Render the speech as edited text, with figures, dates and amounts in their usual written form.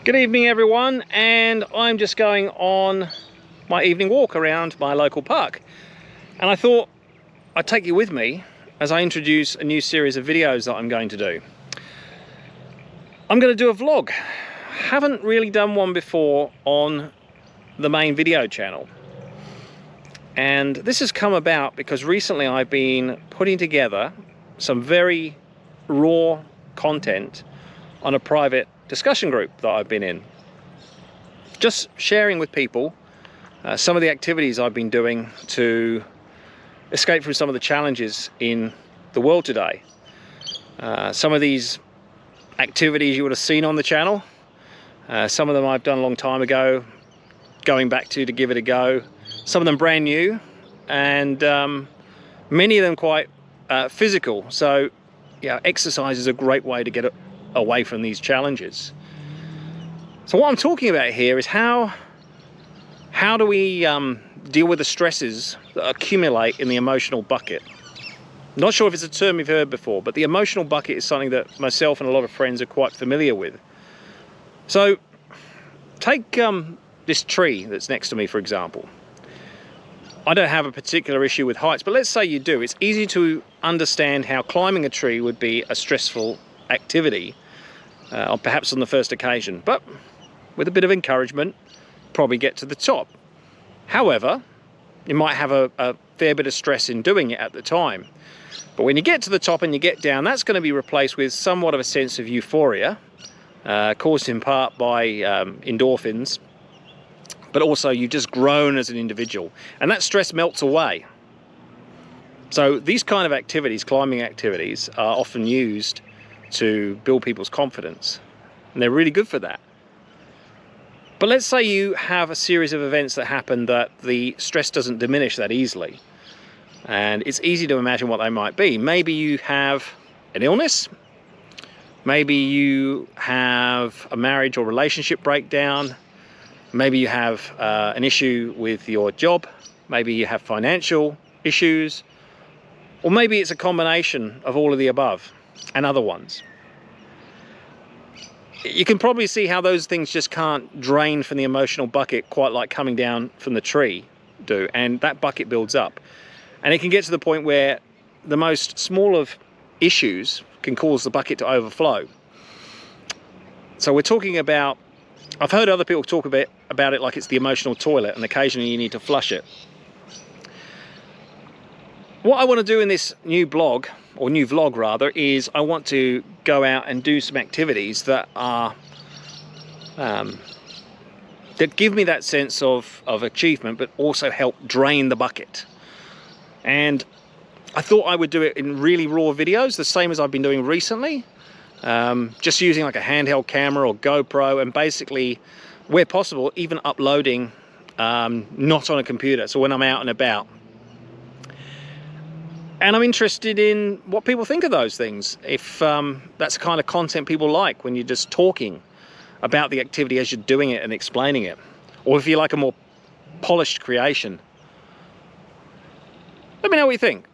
Good evening everyone, and I'm just going on my evening walk around my local park, and I thought I'd take you with me as I introduce a new series of videos that I'm going to do. I'm going to do a vlog. Haven't really done one before on the main video channel, and this has come about because recently I've been putting together some very raw content on a private discussion group that I've been in, just sharing with people some of the activities I've been doing to escape from some of the challenges in the world today. Some of these activities you would have seen on the channel, some of them I've done a long time ago, going back to give it a go, some of them brand new, and many of them quite physical. So yeah, exercise is a great way to get away from these challenges. So what I'm talking about here is how do we deal with the stresses that accumulate in the emotional bucket. Not sure if it's a term you've heard before, but the emotional bucket is something that myself and a lot of friends are quite familiar with. So take this tree that's next to me, for example. I don't have a particular issue with heights, but let's say you do. It's easy to understand how climbing a tree would be a stressful activity, perhaps on the first occasion, but with a bit of encouragement, probably get to the top. However, you might have a fair bit of stress in doing it at the time, but when you get to the top and you get down, that's going to be replaced with somewhat of a sense of euphoria, caused in part by endorphins, but also you've just grown as an individual, and that stress melts away. So these kind of activities, climbing activities, are often used to build people's confidence, and they're really good for that. But let's say you have a series of events that happen that the stress doesn't diminish that easily, and it's easy to imagine what they might be. Maybe you have an illness, maybe you have a marriage or relationship breakdown, maybe you have an issue with your job, maybe you have financial issues, or maybe it's a combination of all of the above and other ones. You can probably see how those things just can't drain from the emotional bucket quite like coming down from the tree do, and that bucket builds up. And it can get to the point where the most small of issues can cause the bucket to overflow. So we're talking about, I've heard other people talk about it like it's the emotional toilet, and occasionally you need to flush it. What I want to do in this new blog, or new vlog rather, is I want to go out and do some activities that are that give me that sense of achievement, but also help drain the bucket. And I thought I would do it in really raw videos, the same as I've been doing recently, just using like a handheld camera or GoPro, and basically, where possible, even uploading not on a computer, so when I'm out and about. And I'm interested in what people think of those things, if that's the kind of content people like, when you're just talking about the activity as you're doing it and explaining it, or if you like a more polished creation. Let me know what you think.